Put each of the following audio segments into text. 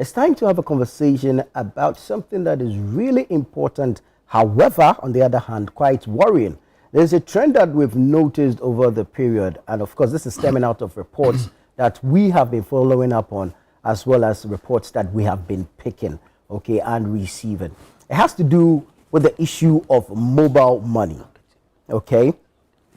It's time to have a conversation about something that is really important, however, on the other hand, quite worrying. There's a trend that we've noticed over the period, and of course, this is stemming out of reports that we have been following up on, as well as reports that we have been picking, okay, and receiving. It has to do with the issue of mobile money, okay?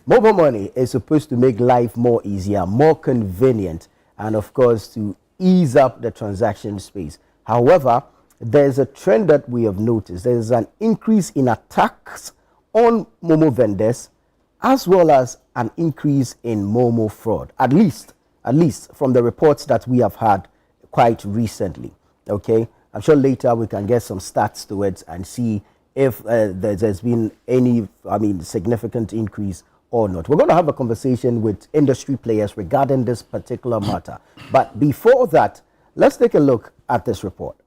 Mobile money is supposed to make life more easier, more convenient, and of course, to ease up the transaction space. However, there's a trend that we have noticed. There's an increase in attacks on MoMo vendors, as well as an increase in MoMo fraud, at least from the reports that we have had quite recently, okay? I'm sure later we can get some stats to it and see if there's been any, significant increase or not. We're going to have a conversation with industry players regarding this particular matter. But before that, let's take a look at this report.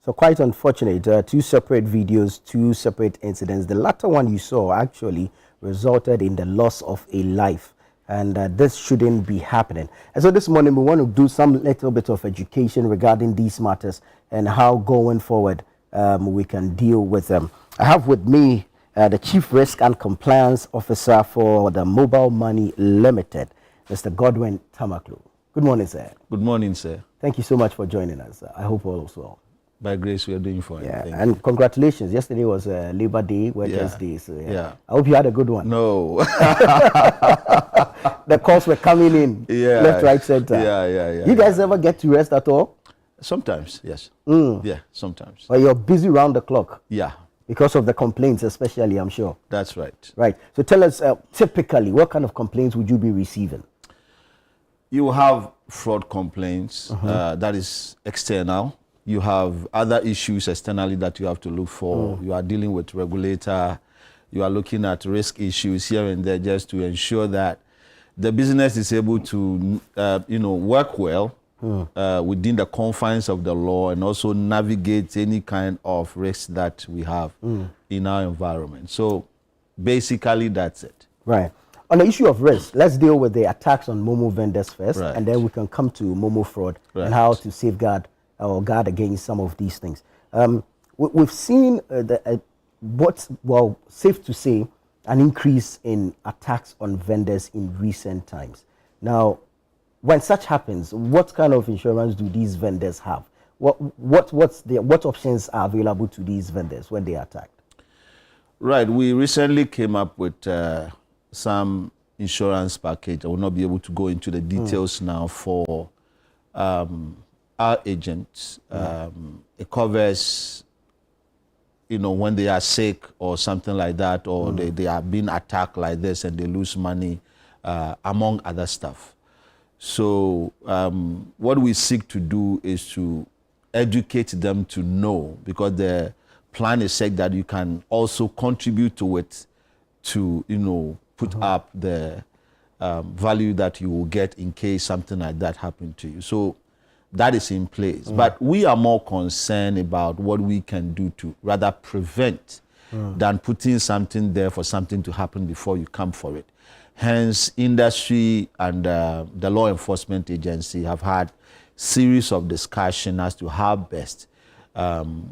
So quite unfortunate, two separate videos, two separate incidents. The latter one you saw actually resulted in the loss of a life, and this shouldn't be happening. And so this morning we want to do some little bit of education regarding these matters and how going forward we can deal with them. I have with me the Chief Risk and Compliance Officer for the Mobile Money Limited, Mr. Godwin Tamakloe. Good morning, sir. Good morning, sir. Thank you so much for joining us. I hope all is well. By grace, we are doing fine. Yeah, and congratulations. Yesterday was Labor Day, Workers' Day. So yeah. I hope you had a good one. No. The calls were coming in, left, right, center. Yeah. You guys ever get to rest at all? Sometimes, yes. Yeah, sometimes. But you're busy round the clock. Yeah. Because of the complaints, especially, I'm sure. That's right. Right. So tell us, typically, what kind of complaints would you be receiving? You have fraud complaints, that is external. You have other issues externally that you have to look for. You are dealing with regulator. You are looking at risk issues here and there just to ensure that the business is able to, work well within the confines of the law and also navigate any kind of risk that we have in our environment. So basically that's it. Right. On the issue of risk, let's deal with the attacks on MoMo vendors first, Right. and then we can come to MoMo fraud and how to safeguard or guard against some of these things. We've seen safe to say, an increase in attacks on vendors in recent times. Now, when such happens, what kind of insurance do these vendors have? What options are available to these vendors when they are attacked? Right. We recently came up with some insurance package. I will not be able to go into the details now for our agents. It covers, when they are sick or something like that, or they are being attacked like this and they lose money, among other stuff. So what we seek to do is to educate them to know, because the plan is said that you can also contribute to it to, put up the value that you will get in case something like that happened to you. So that is in place. But we are more concerned about what we can do to rather prevent than putting something there for something to happen before you come for it. Hence, industry and the law enforcement agency have had series of discussion as to how best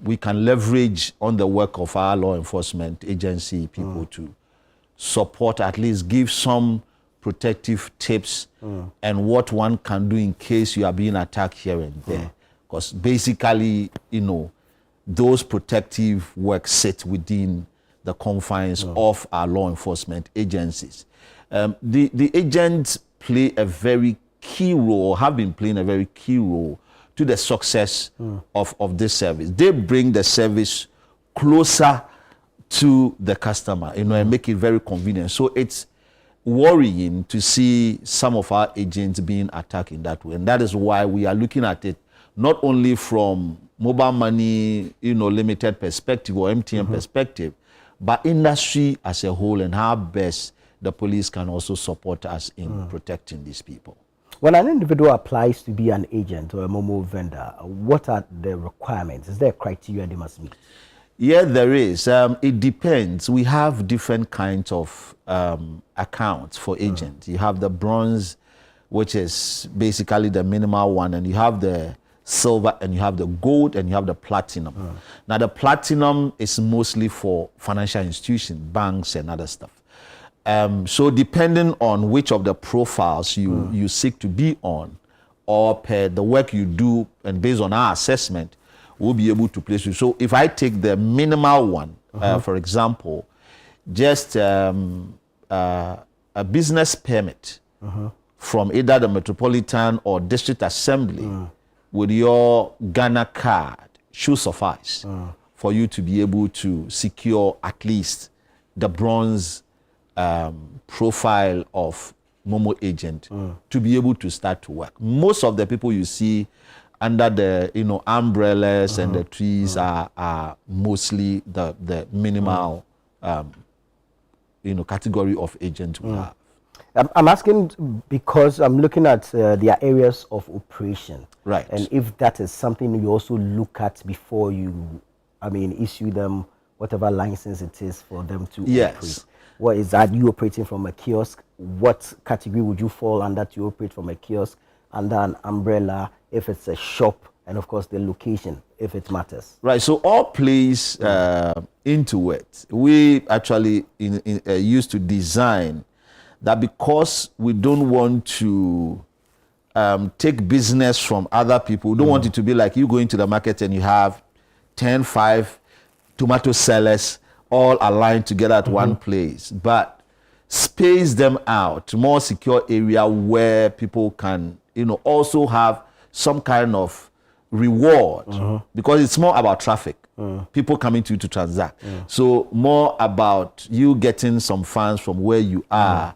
we can leverage on the work of our law enforcement agency people to support, at least give some protective tips and what one can do in case you are being attacked here and there. Because basically, those protective work sit within the confines of our law enforcement agencies. The agents play a very key role, or have been playing a very key role to the success of this service. They bring the service closer to the customer, and make it very convenient. So it's worrying to see some of our agents being attacked in that way. And that is why we are looking at it not only from mobile money, limited perspective or MTN perspective, but industry as a whole, and how best the police can also support us in protecting these people. When an individual applies to be an agent or a MoMo vendor, what are the requirements? Is there a criteria they must meet? Yeah, there is. It depends. We have different kinds of accounts for agents. You have the bronze, which is basically the minimal one, and you have the silver, and you have the gold, and you have the platinum. Now, the platinum is mostly for financial institutions, banks, and other stuff. So depending on which of the profiles you seek to be on, or per the work you do, and based on our assessment, we'll be able to place you. So if I take the minimal one, for example, just a business permit from either the Metropolitan or District Assembly with your Ghana card should suffice for you to be able to secure at least the bronze profile of MoMo agent to be able to start to work. Most of the people you see under the umbrellas and the trees are mostly the minimal category of agent we have. I'm asking because I'm looking at their areas of operation. Right. And if that is something you also look at before you, issue them whatever license it is for them to operate. What is that? You operating from a kiosk? What category would you fall under to operate from a kiosk? Under an umbrella, if it's a shop, and of course the location, if it matters. Right. So all plays into it. We actually used to design that, because we don't want to take business from other people. We don't want it to be like you go into the market and you have 5 tomato sellers all aligned together at one place, but space them out, more secure area where people can, also have some kind of reward, because it's more about traffic, people coming to you to transact. So more about you getting some funds from where you are,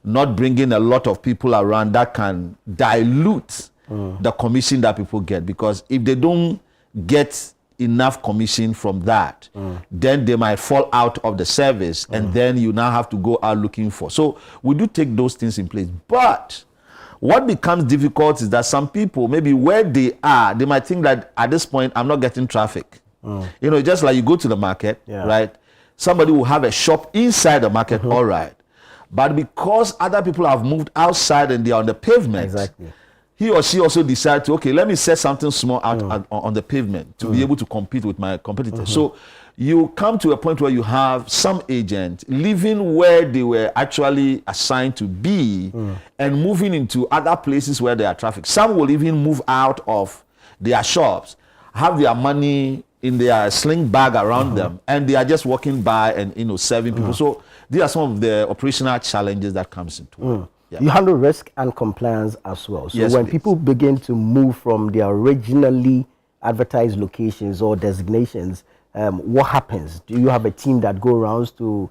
not bringing a lot of people around that can dilute the commission that people get, because if they don't get enough commission from that, then they might fall out of the service, and then you now have to go out looking for. So we do take those things in place. But what becomes difficult is that some people, maybe where they are, they might think that at this point, I'm not getting traffic. Just like you go to the market, right? somebody will have a shop inside the market, all right. But because other people have moved outside and they are on the pavement, Exactly. he or she also decide to, okay, let me set something small out on the pavement to be able to compete with my competitors. So you come to a point where you have some agents living where they were actually assigned to be and moving into other places where there are traffic. Some will even move out of their shops, have their money in their sling bag around them, and they are just walking by and serving people. So these are some of the operational challenges that comes into it. Yeah. You handle risk and compliance as well. So Yes, when please. people begin to move from their originally advertised locations or designations, what happens? Do you have a team that go around to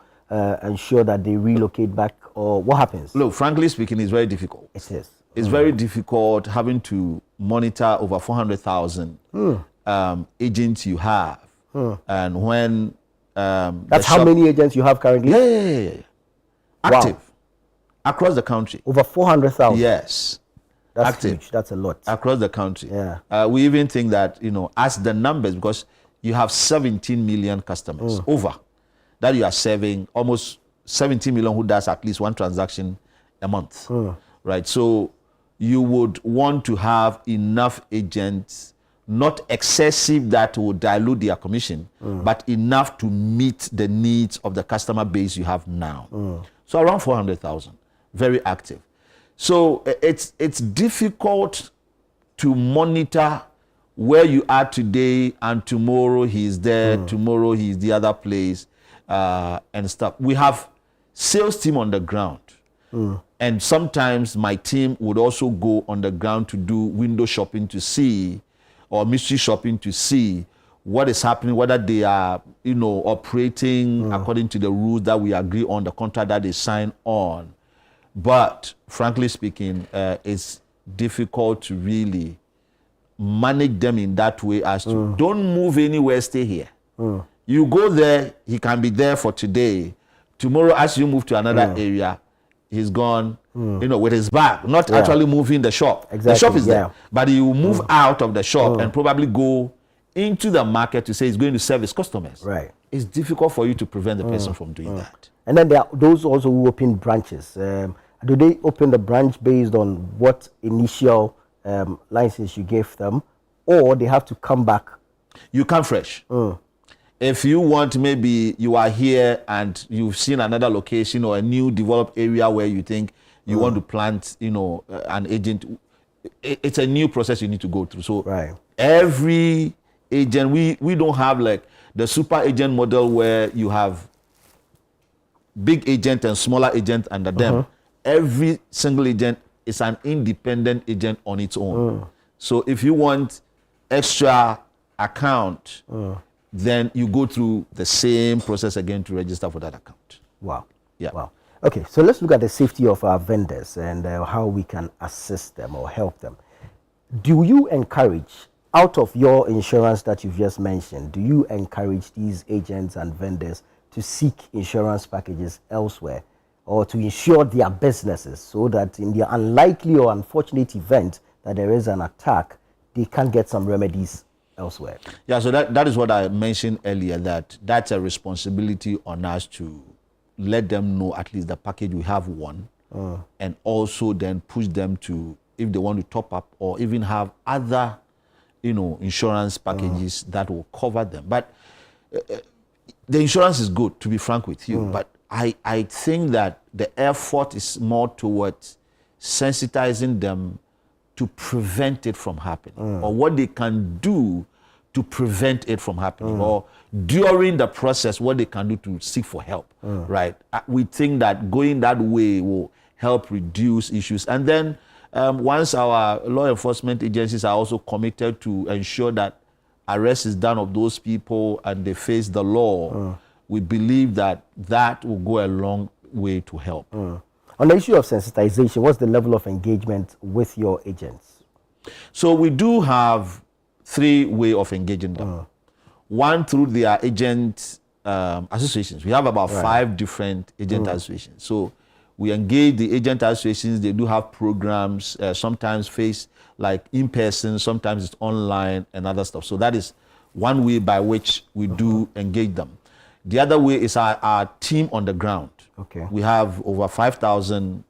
ensure that they relocate back, or what happens? Look, frankly speaking, it's very difficult. It is. It's very difficult having to monitor over 400,000 agents you have. And when That's how many agents you have currently? Yeah. Wow. Active. Across the country. Over 400,000. Yes. That's active. huge. That's a lot. Across the country. Yeah. We even think that, as the numbers, because you have 17 million customers over that you are serving, almost 17 million who does at least one transaction a month. Right? So you would want to have enough agents, not excessive that will dilute their commission, but enough to meet the needs of the customer base you have now. So around 400,000, very active. So it's difficult to monitor where you are today and tomorrow he's there, tomorrow he's the other place, and stuff. We have sales team on the ground. And sometimes my team would also go on the ground to do window shopping to see, or mystery shopping to see what is happening, whether they are, operating according to the rules that we agree on, the contract that they sign on. But frankly speaking, it's difficult to really manage them in that way as to don't move anywhere, stay here. You go there, he can be there for today. Tomorrow, as you move to another area, he's gone, with his bag, not actually moving the shop. Exactly, the shop is there, but he will move out of the shop and probably go into the market to say he's going to serve his customers. Right. It's difficult for you to prevent the person from doing that. And then there are those also who open branches. Do they open the branch based on what initial license you gave them, or they have to come back? You come fresh. If you want, maybe you are here and you've seen another location or a new developed area where you think you want to plant, an agent. It's a new process you need to go through. So every agent, we don't have like the super agent model where you have big agent and smaller agent under them. Every single agent is an independent agent on its own. So if you want extra account, then you go through the same process again to register for that account. Wow. Yeah. Wow. Okay, so let's look at the safety of our vendors and how we can assist them or help them. Do you encourage, out of your insurance that you've just mentioned, do you encourage these agents and vendors to seek insurance packages elsewhere, or to insure their businesses so that in the unlikely or unfortunate event that there is an attack, they can get some remedies elsewhere? Yeah, so that is what I mentioned earlier, that's a responsibility on us to let them know at least the package we have one, and also then push them to, if they want to top up or even have other, insurance packages that will cover them. But the insurance is good, to be frank with you, but I think that the effort is more towards sensitizing them to prevent it from happening, or what they can do to prevent it from happening, or during the process, what they can do to seek for help, right? We think that going that way will help reduce issues. And then once our law enforcement agencies are also committed to ensure that arrest is done of those people and they face the law, we believe that that will go a long way to help. On the issue of sensitization, what's the level of engagement with your agents? So we do have 3 ways of engaging them. One, through their agent associations. We have about 5 different agent associations. So we engage the agent associations. They do have programs, sometimes face like in person, sometimes it's online and other stuff. So that is one way by which we do engage them. The other way is our team on the ground. Okay. We have over 5,000,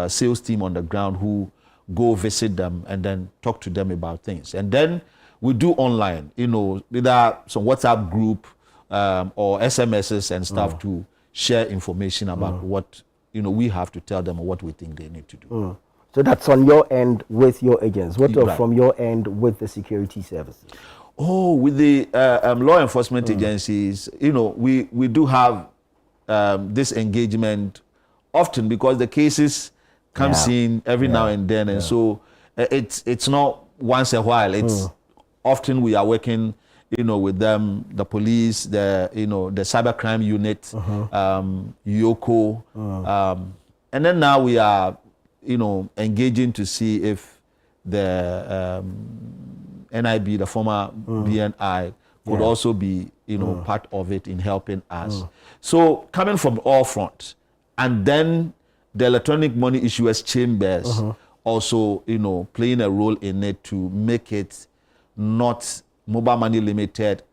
sales team on the ground who go visit them and then talk to them about things. And then we do online, either some WhatsApp group or SMSs and stuff to share information about what, we have to tell them or what we think they need to do. So that's on your end with your agents. What Right. from your end with the security services? Oh, with the law enforcement agencies, we do have this engagement often because the cases comes in every now and then, and so it's not once a while. It's often we are working, with them, the police, the cybercrime unit, Yoko, and then now we are, engaging to see if the NIB, the former BNI, could also be, part of it in helping us. So coming from all fronts, and then the electronic money issuers chambers also, playing a role in it to make it not mobile money limited,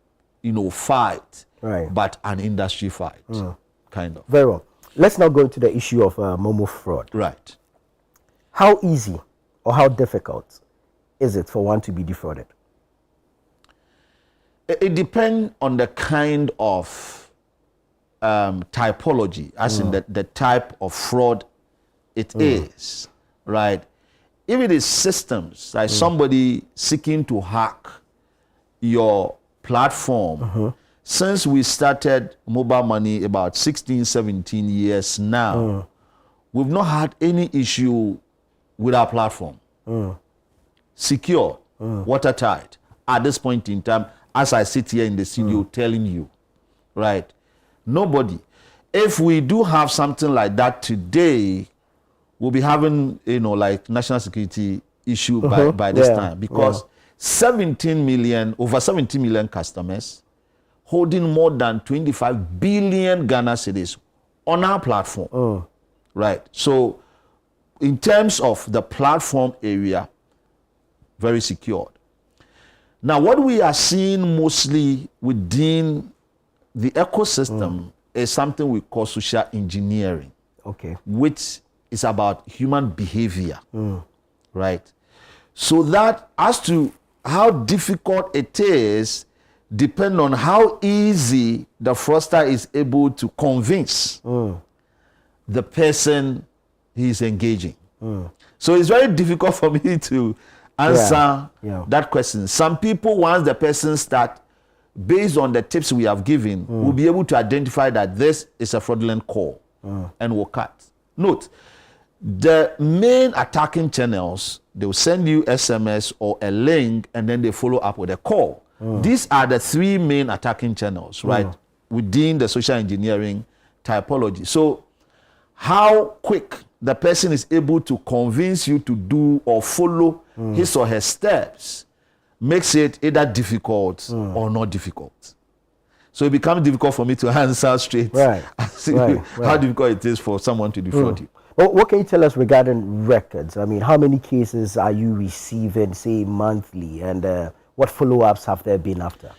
fight, Right. but an industry fight, kind of. Very well. Let's now go to the issue of MoMo fraud. Right. How easy or how difficult is it for one to be defrauded? It depends on the kind of typology, as in the type of fraud it is, right? If it is systems, like somebody seeking to hack your platform, since we started mobile money about 16, 17 years now, we've not had any issue with our platform. Secure, watertight, at this point in time, as I sit here in the studio telling you, right? Nobody. If we do have something like that today, we'll be having, like national security issue by this time, because 17 million, over 17 million customers holding more than 25 billion Ghana cedis on our platform, right? So in terms of the platform area, very secured. Now, what we are seeing mostly within the ecosystem is something we call social engineering, which is about human behavior, right? So that as to how difficult it is, depend on how easy the fraudster is able to convince the person he is engaging. So it's very difficult for me to answer that question. Some people, once the person start, based on the tips we have given, will be able to identify that this is a fraudulent call and will cut. Note, the main attacking channels, they will send you SMS or a link and then they follow up with a call. These are the three main attacking channels, right, within the social engineering typology. So how quick the person is able to convince you to do or follow his or her steps makes it either difficult or not difficult. So it becomes difficult for me to answer straight how difficult it is for someone to defraud you. Well, what can you tell us regarding records? I mean, how many cases are you receiving, say, monthly, and what follow-ups have there been after?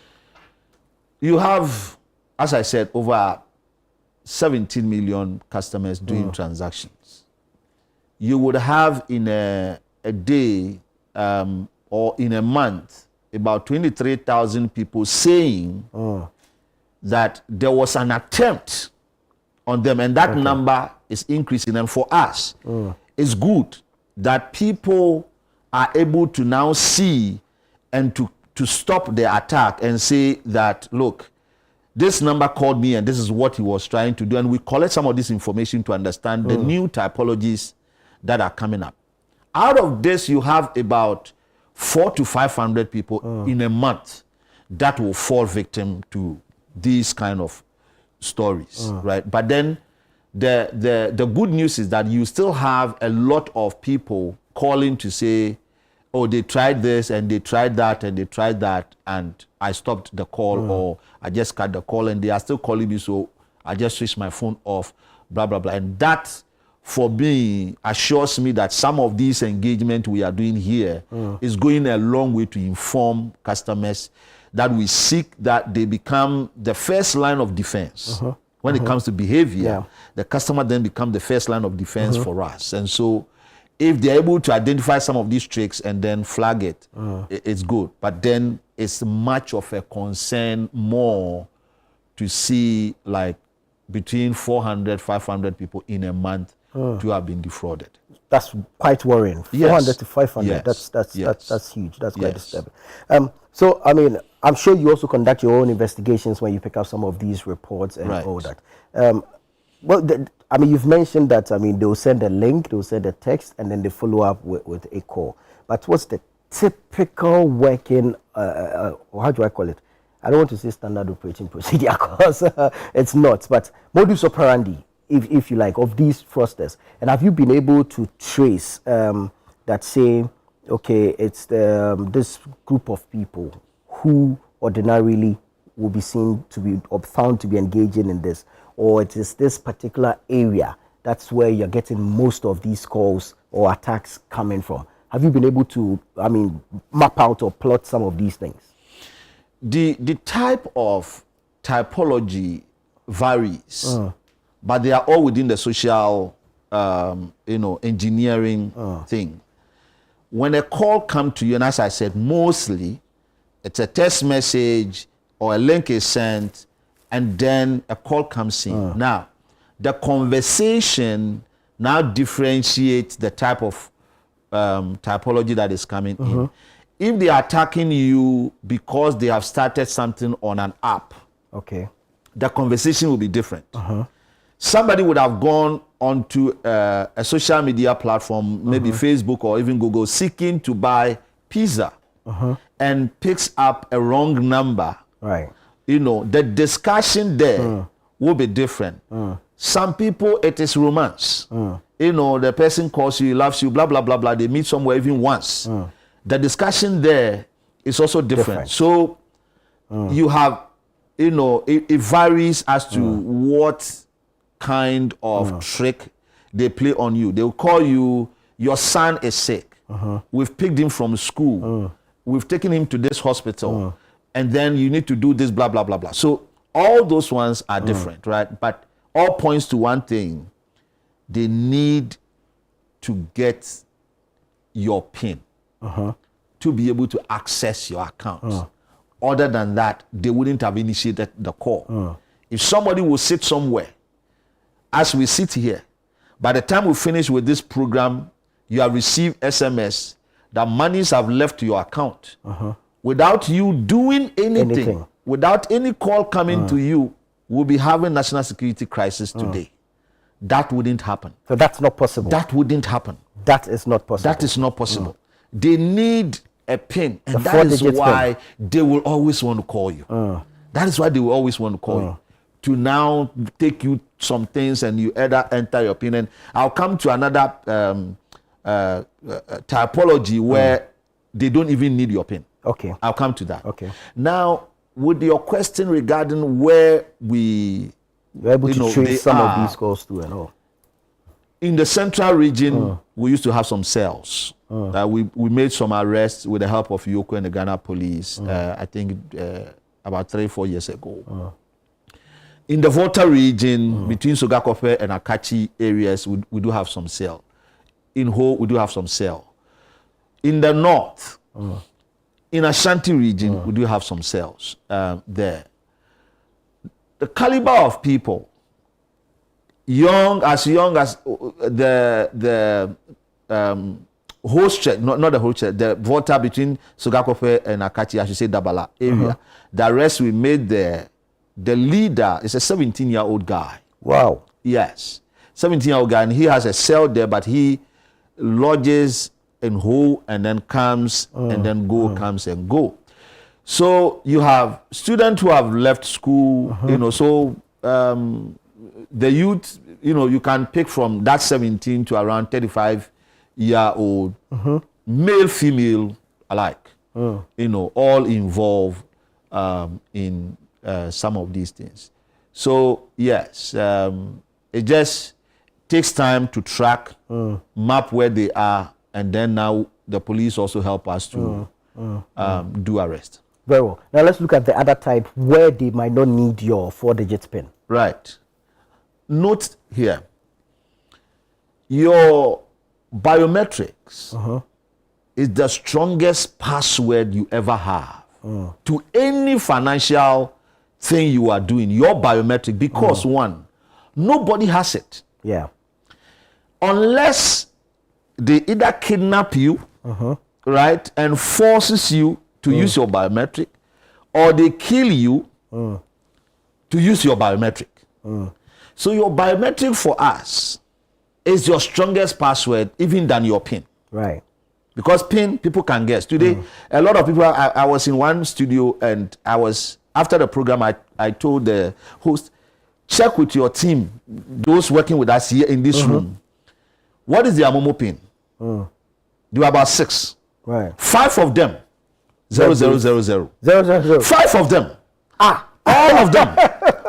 You have, as I said, over 17 million customers doing transactions. You would have in a day or in a month about 23,000 people saying that there was an attempt on them, and that number is increasing. And for us, it's good that people are able to now see and to stop the attack and say that, look, this number called me and this is what he was trying to do. And we collect some of this information to understand the new typologies that are coming up. Out of this, you have about 400 to 500 people in a month that will fall victim to these kind of stories, right? But then the good news is that you still have a lot of people calling to say, oh, they tried this and they tried that and they tried that and I stopped the call or I just cut the call, and they are still calling me, so I just switched my phone off, blah, blah, blah. And that, for me, assures me that some of these engagement we are doing here is going a long way to inform customers that we seek that they become the first line of defense. When it comes to behavior, the customer then become the first line of defense for us. And so if they're able to identify some of these tricks and then flag it, it's good. But then it's much of a concern more to see like between 400, 500 people in a month to have been defrauded. That's quite worrying. 400 to 500. That's huge. That's quite disturbing. So, I mean, I'm sure you also conduct your own investigations when you pick up some of these reports and all that. Well, I mean, you've mentioned that, I mean, they'll send a link, they'll send a text, and then they follow up with a call. But what's the typical working, how do I call it? I don't want to say standard operating procedure because it's not, but modus operandi, if you like, of these fraudsters. And have you been able to trace that, say, okay, it's this group of people who ordinarily will be seen to be or found to be engaging in this, or it is this particular area that's where you're getting most of these calls or attacks coming from? Have you been able to, I mean, map out or plot some of these things? The type of typology varies, but they are all within the social, engineering thing. When a call comes to you, and as I said, mostly it's a text message or a link is sent, and then a call comes in. Now, the conversation now differentiates the type of typology that is coming in. If they are attacking you because they have started something on an app, the conversation will be different. Somebody would have gone onto a social media platform, maybe Facebook or even Google, seeking to buy pizza and picks up a wrong number. The discussion there will be different. Some people, it is romance. The person calls you, loves you, blah, blah, blah, blah. They meet somewhere even once. The discussion there is also different. So you have, it varies as to what kind of trick they play on you. They'll call you, your son is sick. We've picked him from school. We've taken him to this hospital. And then you need to do this, blah, blah, blah, blah. So all those ones are different, right? But all points to one thing. They need to get your PIN to be able to access your account. Other than that, they wouldn't have initiated the call. If somebody will sit somewhere, as we sit here, by the time we finish with this program, you have received SMS that monies have left your account. Without you doing anything, without any call coming to you, we'll be having national security crisis today. That wouldn't happen. So that's not possible. That wouldn't happen. That is not possible. That is not possible. They need a PIN, and that is why they will always want to call you. That is why they will always want to call you. To now take you some things and you either enter your PIN. And I'll come to another typology where they don't even need your PIN. I'll come to that. Now, with your question regarding where we were able to trace some of these calls to and all. In the central region, we used to have some cells. We made some arrests with the help of Yoko and the Ghana police, I think about 3-4 years ago. In the Volta region, between Sogakope and Akachi areas, we do have some cell. In Ho, we do have some cell. In the north, in Ashanti region, we do have some cells there. The caliber of people, young as the host church, not the whole church, the Volta between Sogakope and Akachi, I should say Dabala area. The arrest we made there, the leader is a 17-year-old guy. Wow. Yes. 17-year-old guy, and he has a cell there, but he lodges in Ho and then comes and then comes and go. So you have students who have left school, so the youth, you can pick from that 17 to around 35-year-old, male, female alike, all involved in some of these things. So yes, it just takes time to track, map where they are, and then now the police also help us to do arrest. Very well. Now let's look at the other type where they might not need your 4-digit PIN. Right. Note here, your biometrics is the strongest password you ever have to any financial thing you are doing. Your biometric, because one, nobody has it. Yeah. Unless they either kidnap you, right, and forces you to use your biometric, or they kill you to use your biometric. So your biometric for us is your strongest password, even than your PIN. Right. Because PIN, people can guess. Today, a lot of people, I was in one studio and after the program, I told the host, check with your team, those working with us here in this room. What is their MoMo PIN? There were about 6. Right. 5 of them, 0000. 000. 5 of them. All of them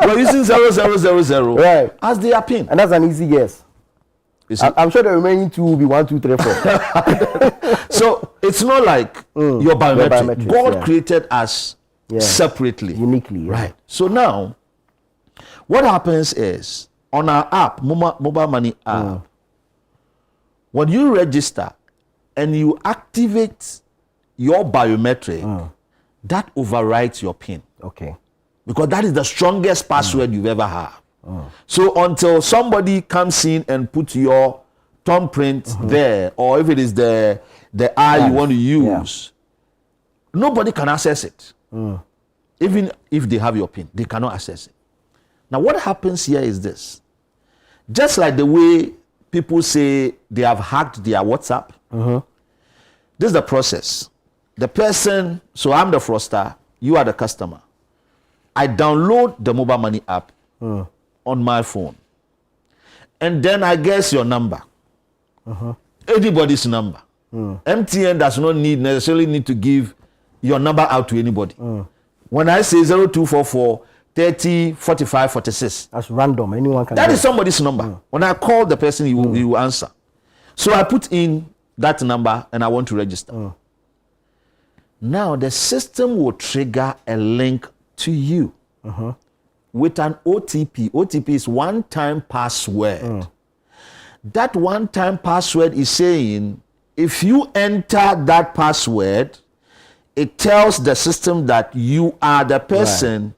were using 0000 right. as their PIN. And that's an easy guess. I'm sure the remaining 2 will be 1, 2, 3, 4. So it's not like your biometric. God created us separately. Uniquely. Yeah. Right. So now, what happens is, on our app, mobile money app, when you register and you activate your biometric, that overrides your PIN. Okay. Because that is the strongest password you've ever had. So until somebody comes in and puts your thumbprint there, or if it is the eye you want to use, nobody can access it. Even if they have your PIN, they cannot access it. Now what happens here is this. Just like the way people say they have hacked their WhatsApp, this is the process. The person, so I'm the fraudster, you are the customer. I download the mobile money app on my phone. And then I guess your number. Anybody's number. MTN does not necessarily need to give your number out to anybody. When I say 0244 30 45 46. That's random. Anyone can. That is somebody's number. When I call the person, he will answer. So I put in that number and I want to register. Now the system will trigger a link to you with an OTP. OTP is one-time password. That one-time password is saying, if you enter that password, it tells the system that you are the person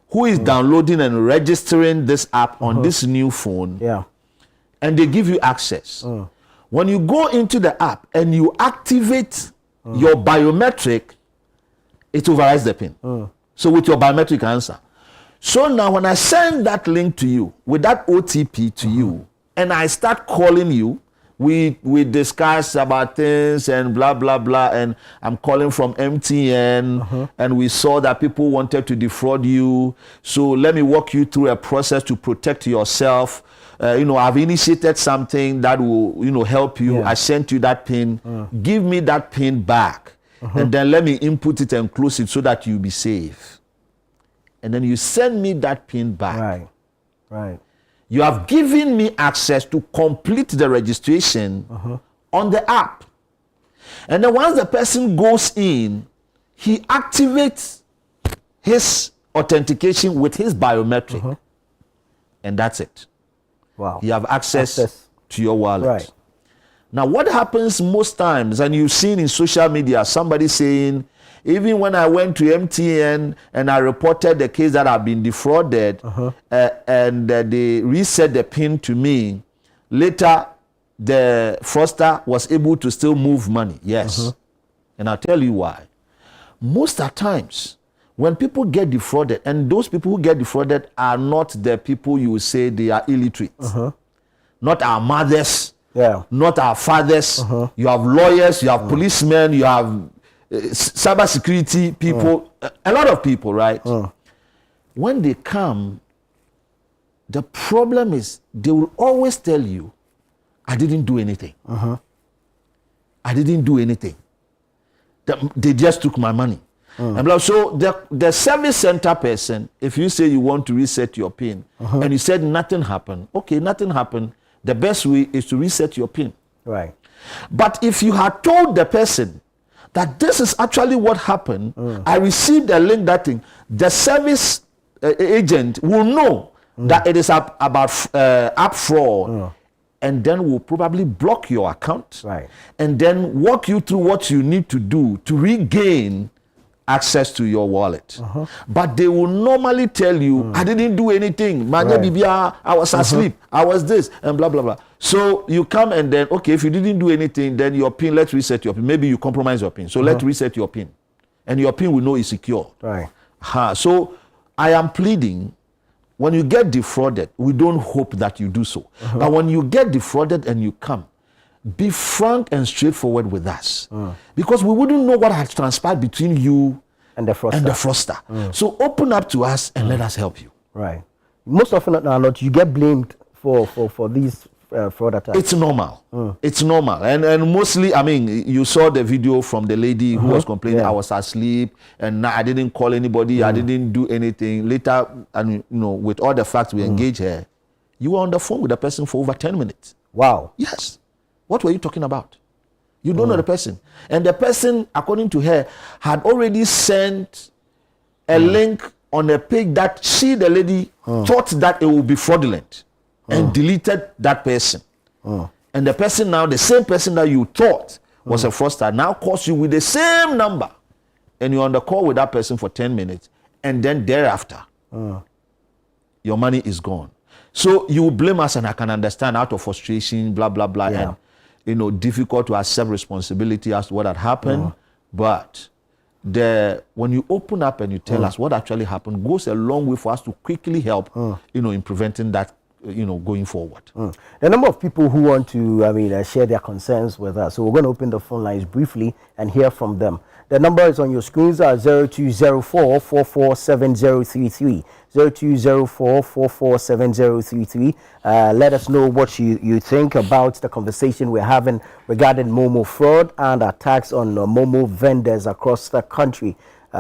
who is downloading and registering this app on this new phone. Yeah. And they give you access. When you go into the app and you activate your biometric, it overrides the PIN. So with your biometric answer. So now when I send that link to you with that OTP to you, and I start calling you, we discuss about things and blah blah blah, and I'm calling from MTN, and we saw that people wanted to defraud you, so let me walk you through a process to protect yourself. I've initiated something that will help you. I sent you that PIN. Give me that PIN back, and then let me input it and close it so that you'll be safe. And then you send me that PIN back. Right. You have given me access to complete the registration on the app. And then once the person goes in, he activates his authentication with his biometric. And that's it. Wow. You have access to your wallet. Right. Now, what happens most times, and you've seen in social media, somebody saying, even when I went to MTN and I reported the case that I've been defrauded, and they reset the PIN to me, later the fraudster was able to still move money. Yes. And I'll tell you why. Most of the times, when people get defrauded, and those people who get defrauded are not the people you would say they are illiterate. Not our mothers, not our fathers. You have lawyers, you have policemen, you have cyber security people, a lot of people, right? When they come, the problem is they will always tell you, I didn't do anything. I didn't do anything. They just took my money. So the service center person, if you say you want to reset your PIN and you said nothing happened, okay, nothing happened, the best way is to reset your PIN. Right. But if you had told the person that this is actually what happened. I received a link that thing. The service agent will know that it is about app fraud, and then will probably block your account, and then walk you through what you need to do to regain access to your wallet. But they will normally tell you, I didn't do anything. I was asleep. I was this, and blah, blah, blah. So you come and then, okay, if you didn't do anything, then your PIN, let's reset your PIN. Maybe you compromise your PIN. So let's reset your PIN. And your PIN will know it's secure. So I am pleading, when you get defrauded, we don't hope that you do so. But when you get defrauded and you come, be frank and straightforward with us, because we wouldn't know what has transpired between you and the fraudster. So open up to us and let us help you. Most often than not, you get blamed for these fraud attacks. It's normal. It's normal, and mostly, I mean, you saw the video from the lady who was complaining, I was asleep and I didn't call anybody, I didn't do anything. Later, and with all the facts, we engage her. You were on the phone with the person for over 10 minutes. Wow. Yes. What were you talking about? You don't know the person. And the person, according to her, had already sent a link on a page that the lady, thought that it would be fraudulent and deleted that person. And the person now, the same person that you thought was a fraudster, now calls you with the same number. And you're on the call with that person for 10 minutes. And then thereafter, your money is gone. So you blame us, and I can understand, out of frustration, blah, blah, blah. And difficult to accept responsibility as to what had happened. But when you open up and you tell us what actually happened, goes a long way for us to quickly help, in preventing that, going forward. The number of people who want to, share their concerns with us. So we're going to open the phone lines briefly and hear from them. The number is on your screens, 0204 447033. 0204 447033. Let us know what you think about the conversation we're having regarding MoMo fraud and attacks on MoMo vendors across the country.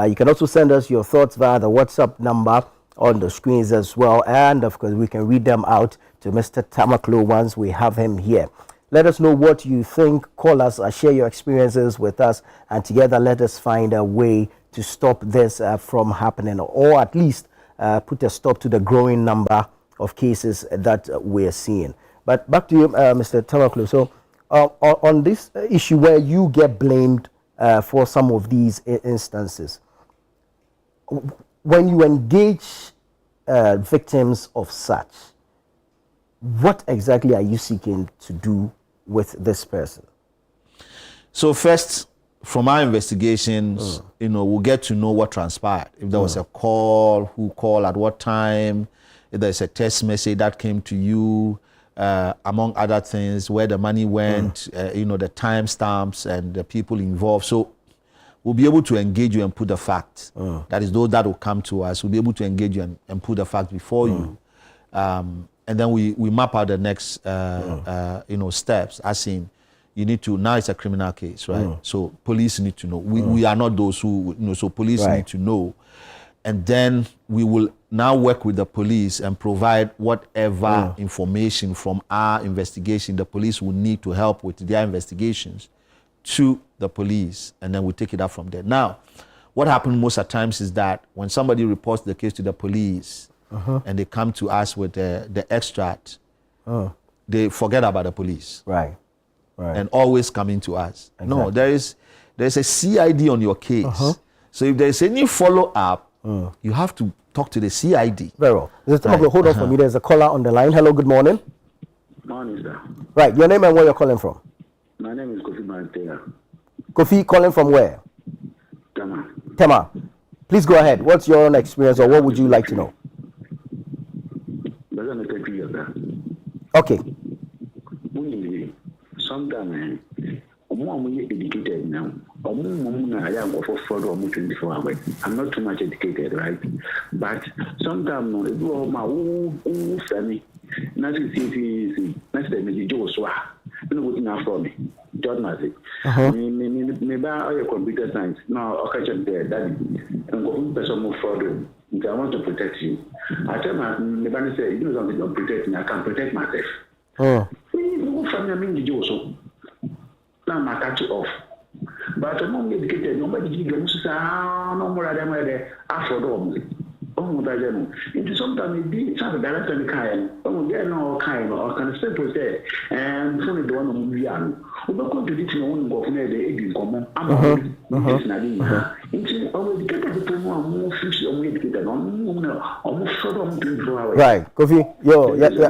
You can also send us your thoughts via the WhatsApp number on the screens as well. And of course, we can read them out to Mr. Tamakloe once we have him here. Let us know what you think. Call us, share your experiences with us, and together let us find a way to stop this from happening, or at least put a stop to the growing number of cases that we're seeing. But back to you, Mr. Tamakloe. So on this issue where you get blamed for some of these instances, when you engage victims of such, what exactly are you seeking to do with this person? So first, from our investigations, we'll get to know what transpired. If there was a call, who called at what time, if there's a text message that came to you, among other things, where the money went, the timestamps and the people involved. So we'll be able to engage you and put the facts. That is, those that will come to us, we'll be able to engage you and put the facts before you. And then we map out the next, steps, as in, you need to, now it's a criminal case, right? So police need to know. We are not those who, so police need to know. And then we will now work with the police and provide whatever information from our investigation the police will need to help with their investigations to the police, and then we take it up from there. Now, what happens most of the times is that when somebody reports the case to the police and they come to us with the extract, they forget about the police. And always coming to us. No, there's a CID on your case. So if there's any follow-up, you have to talk to the CID. Very well. Hold on for me. There's a caller on the line. Hello, good morning. Morning, sir. Right, your name and where you're calling from? My name is Kofi Mantea. Kofi, calling from where? Tema. Please go ahead. What's your own experience, or what would you like to know? Okay. Sometimes I'm educated now. I'm not too much educated, right? But sometimes it's my own family. Nothing easy. Nothing Joshua. You know what enough for me. Jordan, maybe I computer science. Now, occasion there, daddy, and go person more further. I want to protect you. I tell my maybe say, you know something, don't protect me. I can protect myself. From your mini Joshua. Now I catch you off. But among educated, nobody gives no more than after them. Oh, into sometimes it sounds director in kind. Oh, there no kind or can simple say, and only the one of Mubian. We don't go to this one of the common. I'm right, Kofi. Yo, yeah,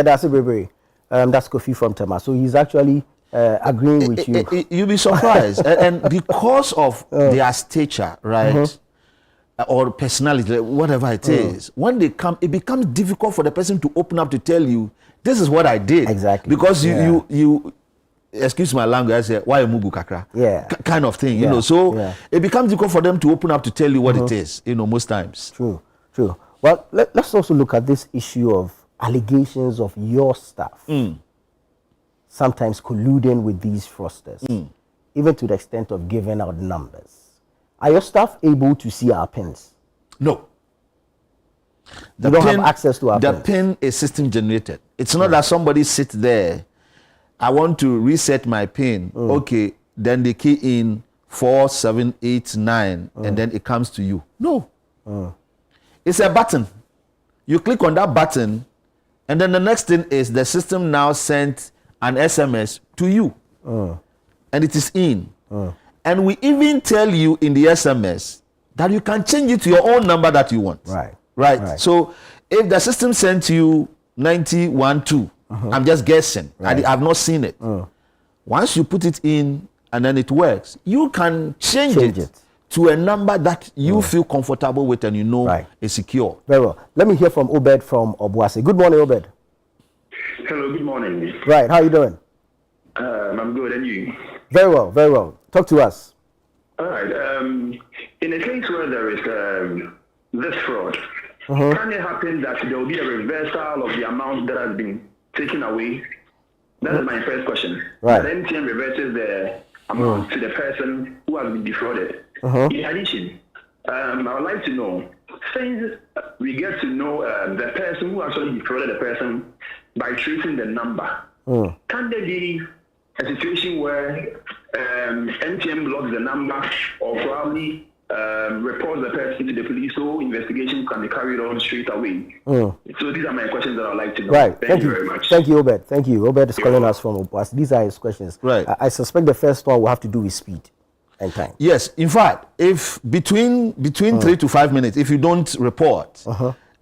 that's a baby. That's Kofi from Tema. So he's actually agreeing with you. You'll be surprised, and because of their stature, right, or personality, whatever it is, when they come, it becomes difficult for the person to open up to tell you, "This is what I did." Exactly. Because you excuse my language, I say, "Why mugu kakra?" Yeah. Kind of thing, you know. So it becomes difficult for them to open up to tell you what it is, you know, most times. True. Well, let's also look at this issue of allegations of your staff sometimes colluding with these fraudsters, even to the extent of giving out numbers. Are your staff able to see our pins? No. You don't have access to our pins. The pin is system generated. It's not that somebody sits there, I want to reset my pin. Okay, then they key in 4, 7, 8, 9, and then it comes to you. No. It's a button. You click on that button, and then the next thing is the system now sent an SMS to you. And it is in. And we even tell you in the SMS that you can change it to your own number that you want. Right. So if the system sent you 912, I'm just guessing. I've not seen it. Once you put it in and then it works, you can change it to a number that you feel comfortable with and you know is secure. Very well. Let me hear from Obed from Obuasi. Good morning, Obed. Hello, good morning. Right, how are you doing? I'm good, and you? Very well. Talk to us. All right. In a case where there is this fraud, can it happen that there will be a reversal of the amount that has been taken away? That is my first question. Right. That MTN reverses the amount to the person who has been defrauded. In addition, I would like to know, since we get to know the person who actually defrauded the person by tracing the number, can there be a situation where MTN blocks the number or probably reports the person to the police so investigation can be carried on straight away? So these are my questions that I'd like to know. Right. Thank you very much. Thank you, Obed. Thank you. Obed is calling us from Obuasi. These are his questions. Right. I suspect the first one will have to do with speed and time. Yes. In fact, if between 3 to 5 minutes, if you don't report,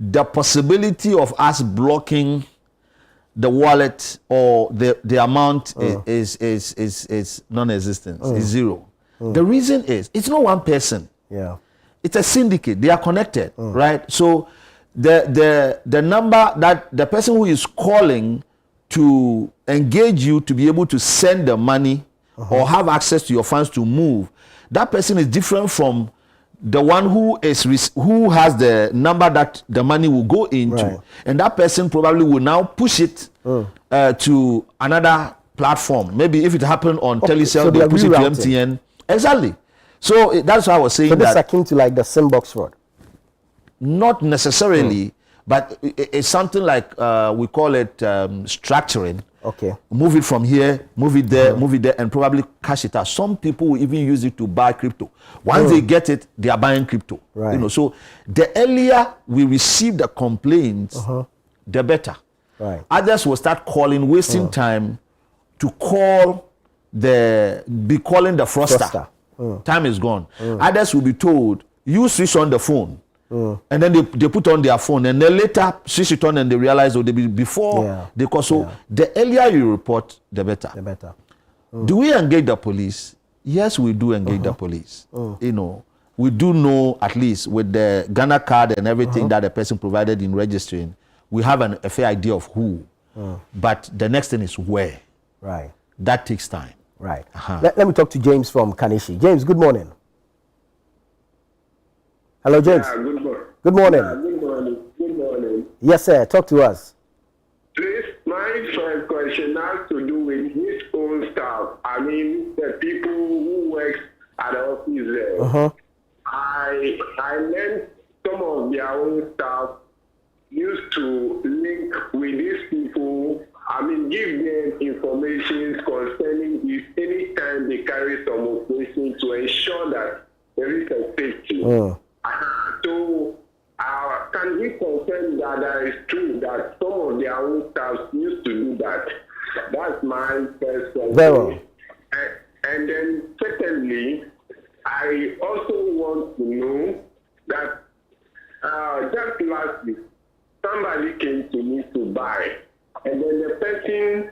the possibility of us blocking the wallet or the amount is non-existent. It's zero. The reason is it's not one person. Yeah. It's a syndicate. They are connected, right? So the number that the person who is calling to engage you to be able to send the money or have access to your funds to move, that person is different from the one who has the number that the money will go into, and that person probably will now push it to another platform. Maybe if it happened on Telecel, they push it to MTN. Exactly. So that's why I was saying that. So this is akin to like the Sandbox fraud. Not necessarily, but it's something like we call it structuring. Okay. Move it from here, move it there, and probably cash it out. Some people will even use it to buy crypto. Once they get it, they are buying crypto. Right. You know, so the earlier we receive the complaints, the better. Right. Others will start calling, wasting time to calling the fraudster. Time is gone. Others will be told, you switch on the phone. And then they put on their phone and then later switch it on and they realize before they call. So the earlier you report, the better. The better. Do we engage the police? Yes, we do engage the police. You know, we do know at least with the Ghana card and everything that the person provided in registering, we have a fair idea of who. But the next thing is where. Right. That takes time. Right. Let me talk to James from Kanishi. James, good morning. Hello, James. Good morning. Good morning. Good morning. Yes, sir. Talk to us. Please, my first question has to do with his own staff. I mean, the people who work at the office there. I learned some of their own staff used to link with these people. I mean, give them information concerning if any time they carry some operation sure that there is a safety. So, can we confirm that that is true, that some of their own staff used to do that? That's my first question. Very well. And then secondly, I also want to know that just last week, somebody came to me to buy, and then the person,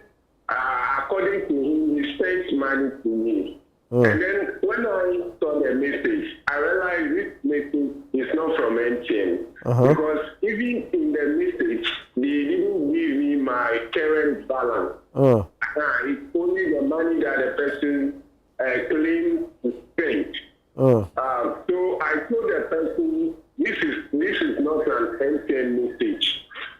according to him, he sent money to me. And then when I saw the message, I realized this message is not from MTN. Because even in the message, they didn't give me my current balance. It's only the money that the person claimed to spend. So I told the person, this is not an MTN message.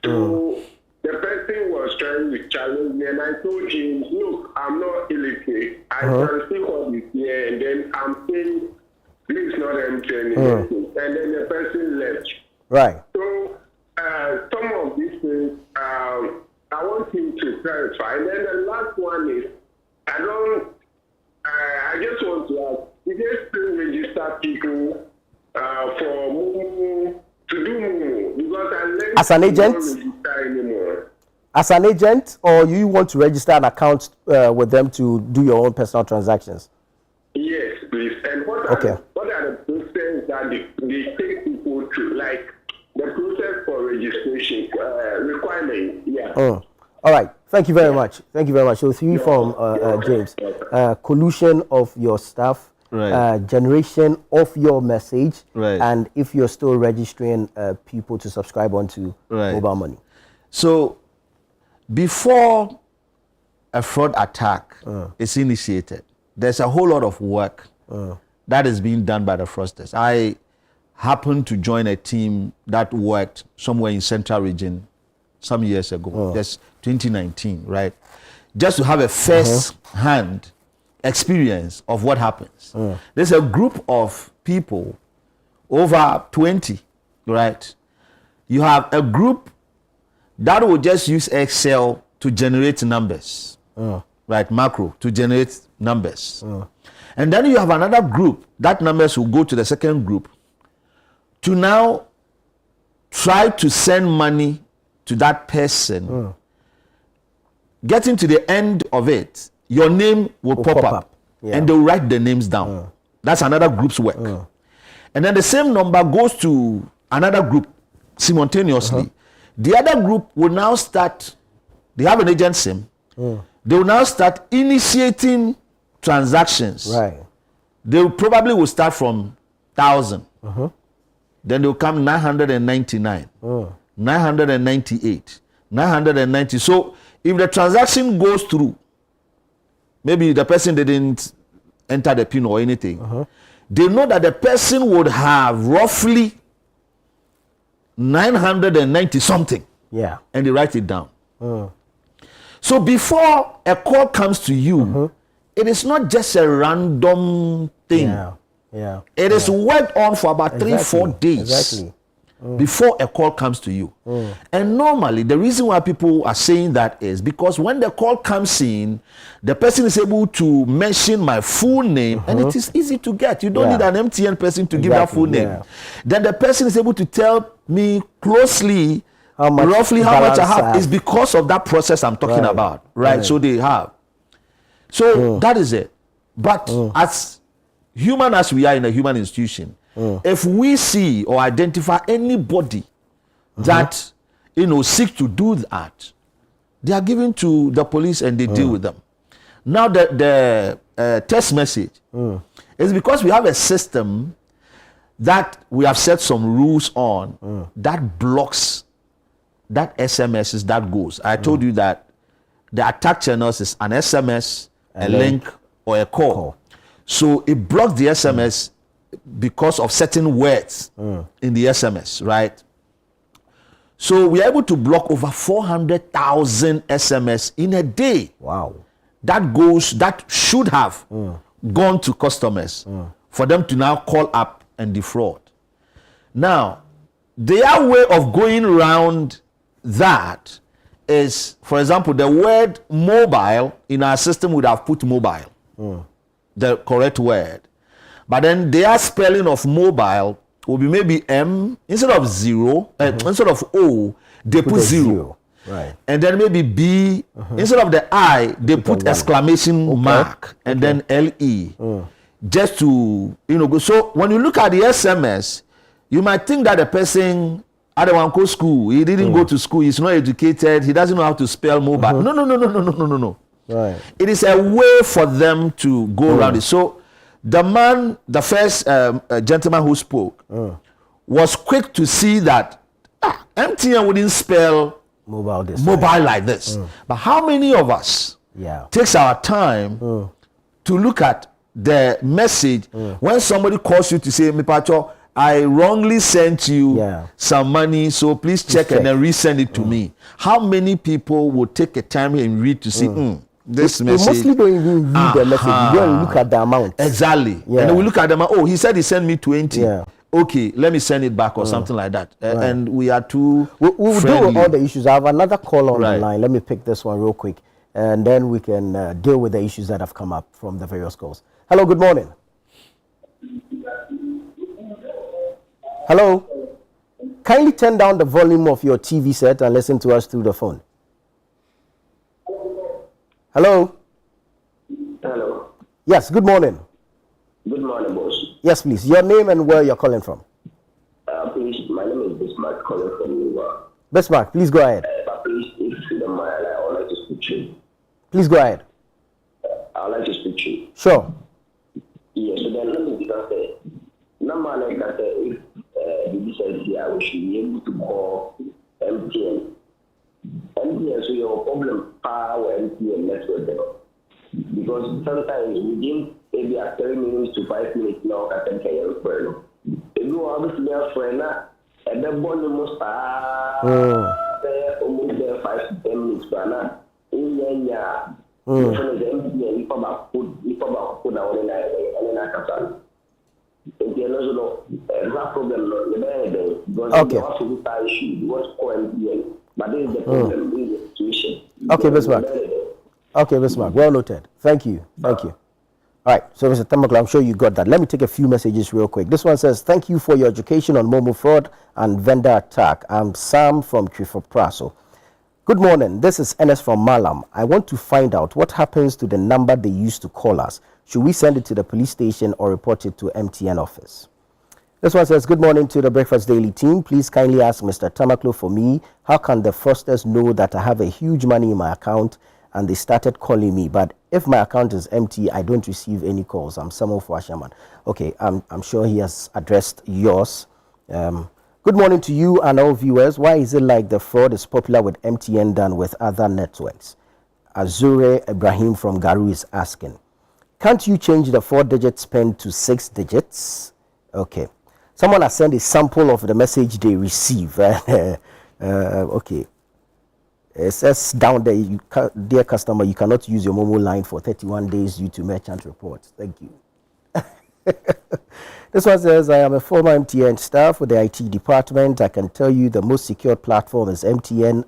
So the person was trying to challenge me, and I told him, look, I'm not illiterate. I can see what is here, and then I'm saying this is not MTN message. And then the person left. Right. So some of these things, I want him to clarify. And then the last one is, I just want to ask, you just still register people for MoMo, to do MoMo, because I learned as an agent? Register anymore. As an agent, or you want to register an account with them to do your own personal transactions? Yes, please. And what are the process that they take people through, like the process for registration requirements? Yeah. All right. Thank you very much. Thank you very much. So three from James. Collusion of your staff. Right. Generation of your message, right, and if you're still registering people to subscribe onto mobile money. So before a fraud attack is initiated, there's a whole lot of work that is being done by the fraudsters. I happened to join a team that worked somewhere in Central Region some years ago, just 2019, right? Just to have a first-hand experience of what happens. There's a group of people, over 20, right? You have a group that will just use Excel to generate numbers, right? Macro to generate numbers. And then you have another group, that numbers will go to the second group to now try to send money to that person. Getting to the end of it, your name will pop up. Yeah. And they'll write the names down. That's another group's work. And then the same number goes to another group simultaneously. The other group will now start, they have an agent SIM, they will now start initiating transactions. Right. They probably will start from 1,000. Then they'll come 999, 998, 990. So if the transaction goes through, maybe the person didn't enter the PIN or anything, they know that the person would have roughly 990 something. Yeah. And they write it down. So before a call comes to you, it is not just a random thing. It is worked on for about 3-4 days. Before a call comes to you. And normally the reason why people are saying that is because when the call comes in, the person is able to mention my full name and it is easy to get. You don't need an MTN person to give that full name. Then the person is able to tell me closely roughly how much I have. Is because of that process I'm talking about. Right? So they have. So that is it. But as human as we are in a human institution, if we see or identify anybody that seek to do that, they are given to the police and they deal with them. Now the text message is because we have a system that we have set some rules on that blocks that SMSs that goes. I told you that the attack channels is an SMS, a link, or a call. So it blocks the SMS because of certain words in the SMS, right? So we are able to block over 400,000 SMS in a day. Wow. That should have gone to customers for them to now call up and defraud. Now, their way of going around that is, for example, the word mobile in our system would have put mobile, the correct word. But then their spelling of mobile will be maybe M instead of zero, instead of O, they put zero. Right. And then maybe B, instead of the I, they put exclamation mark and then LE. Just to, go. So when you look at the SMS, you might think that the person at the one go school, he didn't go to school, he's not educated, he doesn't know how to spell mobile. No. Right. It is a way for them to go around it. So the man, the first gentleman who spoke, was quick to see that MTN wouldn't spell mobile like this. But how many of us takes our time to look at the message when somebody calls you to say, Mipacho, I wrongly sent you some money, so please check and then resend it to me. How many people would take a time and read to see this message? You mostly don't even read the message. You go and look at the amount. Exactly. And then we look at the amount. Oh, he said he sent me 20. Yeah. Okay, let me send it back or something like that. And we are too we'll deal with all the issues. I have another call on the line. Let me pick this one real quick. And then we can deal with the issues that have come up from the various calls. Hello, good morning. Hello. Kindly turn down the volume of your TV set and listen to us through the phone. Hello. Hello. Yes, good morning. Good morning, boss. Yes, please. Your name and where you're calling from. Please, my name is Bismarck, calling from you. Bismarck, please go ahead. Please, if you don't mind, I would like to speak to you. Please go ahead. I would like to speak to you. Sure. Yes, so then let me because number like that, if the DCI, we should be able to call MTN. MTN, so your problem power MTN network there. Because sometimes within maybe 3 minutes to 5 minutes now, I can carry a friend. If you obviously a friend, and the bond almost almost there 5 to 10 minutes, but now in the MTN, if about put down and I can start. That problem, because okay. Also this issue, what's called MTN, but this is the problem, this is the situation. Okay, Bismarck. Okay, Bismarck. Well noted. Thank you. Thank you. All right. So, Mr. Tamakloe, I'm sure you got that. Let me take a few messages real quick. This one says, thank you for your education on MoMo fraud and vendor attack. I'm Sam from Trifo Praso. Good morning. This is Enes from Malam. I want to find out what happens to the number they used to call us. Should we send it to the police station or report it to MTN office? This one says, good morning to the Breakfast Daily team. Please kindly ask Mr. Tamakloe for me, how can the fraudsters know that I have a huge money in my account and they started calling me, but if my account is empty, I don't receive any calls? I'm Samuel Fuashaman. Okay, I'm sure he has addressed yours. Good morning to you and all viewers. Why is it like the fraud is popular with MTN than with other networks? Azure Ibrahim from Garu is asking, can't you change the 4-digit spend to 6 digits? Okay. Someone has sent a sample of the message they receive. Okay. It says down there, dear customer, you cannot use your MoMo line for 31 days due to merchant reports. Thank you. This one says, I am a former MTN staff with the IT department. I can tell you the most secure platform is MTN.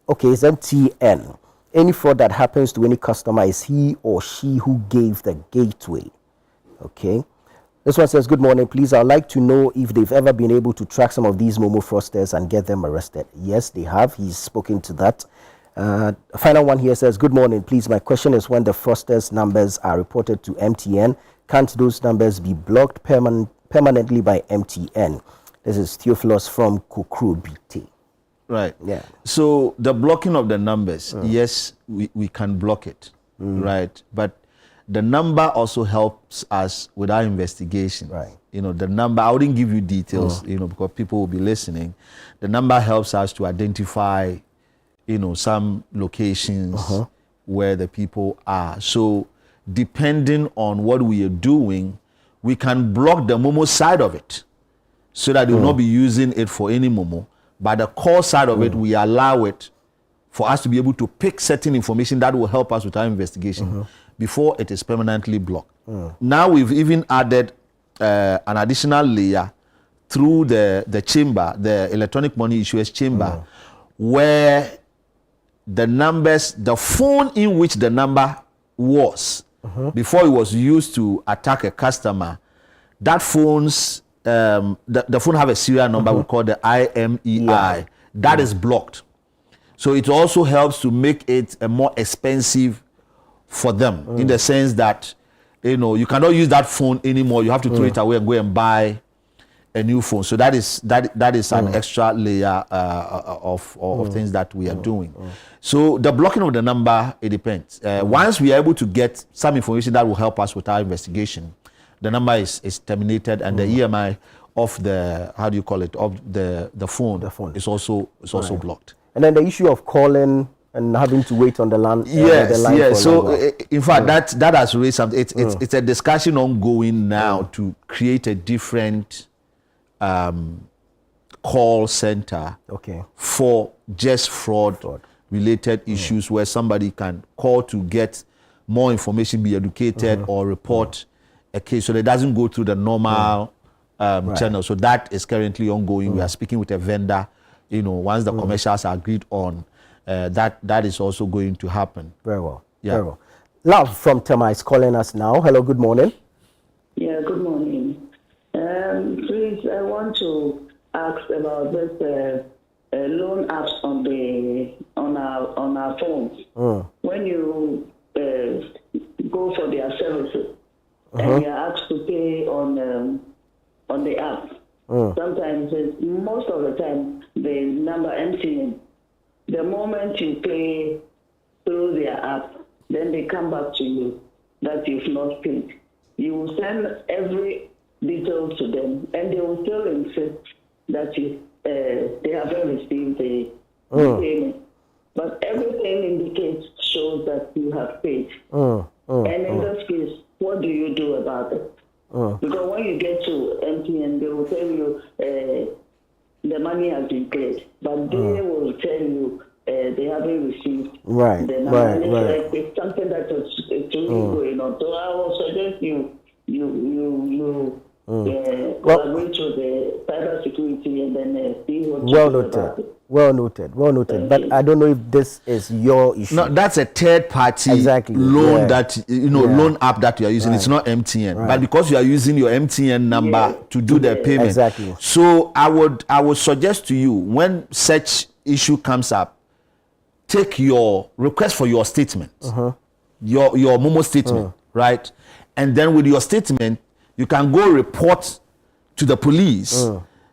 Okay, it's MTN. Any fraud that happens to any customer is he or she who gave the gateway. Okay. This one says, good morning. Please, I'd like to know if they've ever been able to track some of these MoMo fraudsters and get them arrested. Yes, they have. He's spoken to that. Final one here says, good morning. Please, my question is, when the fraudsters' numbers are reported to MTN, can't those numbers be blocked permanently by MTN? This is Theophilus from Kukrobite. Right. Yeah. So the blocking of the numbers, yes, we can block it, right? But the number also helps us with our investigation. Right. The number, I wouldn't give you details, because people will be listening. The number helps us to identify, some locations where the people are. So depending on what we are doing, we can block the MoMo side of it so that they will not be using it for any MoMo. But the core side of it, we allow it for us to be able to pick certain information that will help us with our investigation before it is permanently blocked. Now we've even added an additional layer through the chamber, the electronic money issuers chamber, where the numbers, the phone in which the number was, before it was used to attack a customer, that phone's the phone have a serial number we call the IMEI. That is blocked. So it also helps to make it more expensive for them in the sense that, you know, you cannot use that phone anymore. You have to throw it away and go and buy a new phone. So that is an extra layer of things that we are doing. So the blocking of the number, it depends. Once we are able to get some information that will help us with our investigation, the number is terminated, and the EMI of the, how do you call it, of the phone is also blocked. And then the issue of calling and having to wait on the line. Yes. So in fact, that has raised something. It's a discussion ongoing now to create a different call center for just fraud related issues, where somebody can call to get more information, be educated, or report a case, so that it doesn't go through the normal channel. So that is currently ongoing. We are speaking with a vendor. You know, once the commercials are agreed on, that is also going to happen. Very well. Yeah. Very well. Love from Tema is calling us now. Hello, good morning. Yeah, good morning. Please, I want to ask about this loan apps on our phones. When you go for their services and you're asked to pay on the app. Sometimes, most of the time, the number MTN. The moment you pay through their app, then they come back to you that you've not paid. You will send every detail to them, and they will still insist that they haven't received the payment. But everything shows that you have paid. And in this case, what do you do about it? Because when you get to MTN, they will tell you the money has been paid, but they will tell you they haven't received the money. Like it's something that is really going on. So I will suggest you collaborate with the cyber security and then see what you do about it. Well noted. But I don't know if this is your issue. No, that's a third party loan that loan app that you are using. It's not MTN, but because you are using your MTN number to do the payment. Exactly. So I would suggest to you, when such issue comes up, take your request for your statement, your MoMo statement, right? And then with your statement, you can go report to the police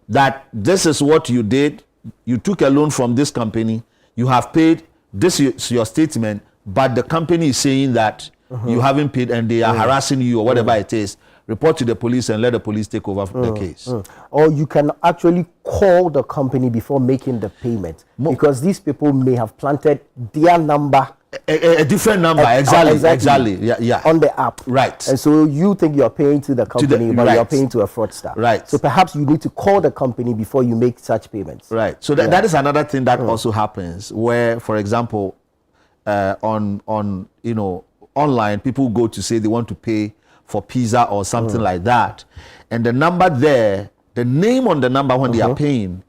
that this is what you did. You took a loan from this company, you have paid, this is your statement, but the company is saying that you haven't paid and they are harassing you or whatever it is. Report to the police and let the police take over the case. Or you can actually call the company before making the payment, because these people may have planted their number, a different number, exactly. Yeah, on the app, right? And so you think you're paying to the company, but you're paying to a fraudster, right? So perhaps you need to call the company before you make such payments, right? So that is another thing that also happens, where, for example, on online, people go to say they want to pay for pizza or something like that, and the number there, the name on the number when they are paying,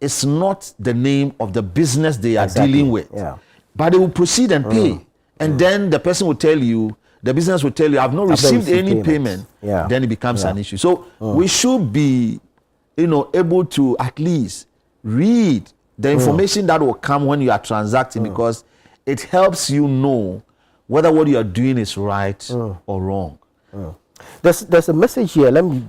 is not the name of the business they are dealing with. But they will proceed and pay. And then the person will tell you, the business will tell you, I've not received any payment. Then it becomes an issue. So we should be, able to at least read the information that will come when you are transacting, because it helps you know whether what you are doing is right or wrong. There's a message here. Let me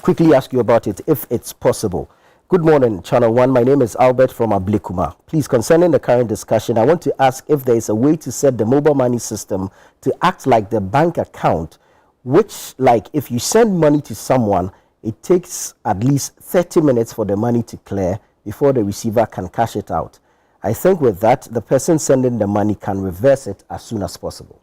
quickly ask you about it, if it's possible. Good morning, Channel One. My name is Albert from Ablikuma. Please, concerning the current discussion, I want to ask if there is a way to set the mobile money system to act like the bank account, which, like, if you send money to someone, it takes at least 30 minutes for the money to clear before the receiver can cash it out. I think with that, the person sending the money can reverse it as soon as possible.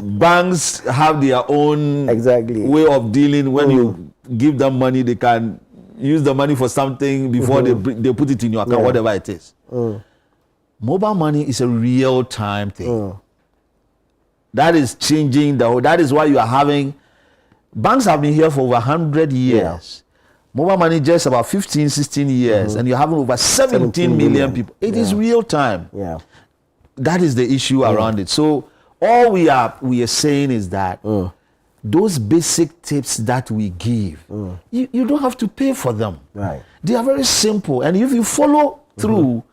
Banks have their own way of dealing. When you give them money, they can use the money for something before they put it in your account, whatever it is. Mobile money is a real-time thing. That is changing the whole. That is why you are having. Banks have been here for over 100 years. Mobile money just about 15, 16 years, and you're having over 17 million people. It is real time. that is the issue around it. So all we are saying is that those basic tips that we give, you don't have to pay for them. Right. They are very simple, and if you follow through,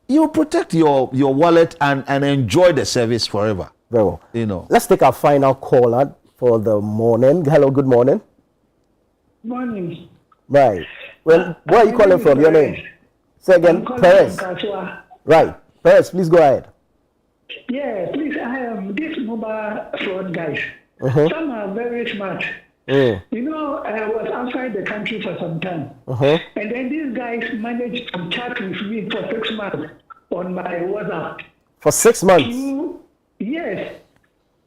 you protect your wallet and enjoy the service forever. Very well. You know. Let's take our final caller for the morning. Hello, good morning. Morning. Right. Well, where are you calling from? Your name? Say again, Perez. Right. Perez, please go ahead. Yeah, please, I am this mobile fraud guys. Some are very smart. You know, I was outside the country for some time. And then these guys managed to chat with me for 6 months on my WhatsApp. For 6 months? Yes.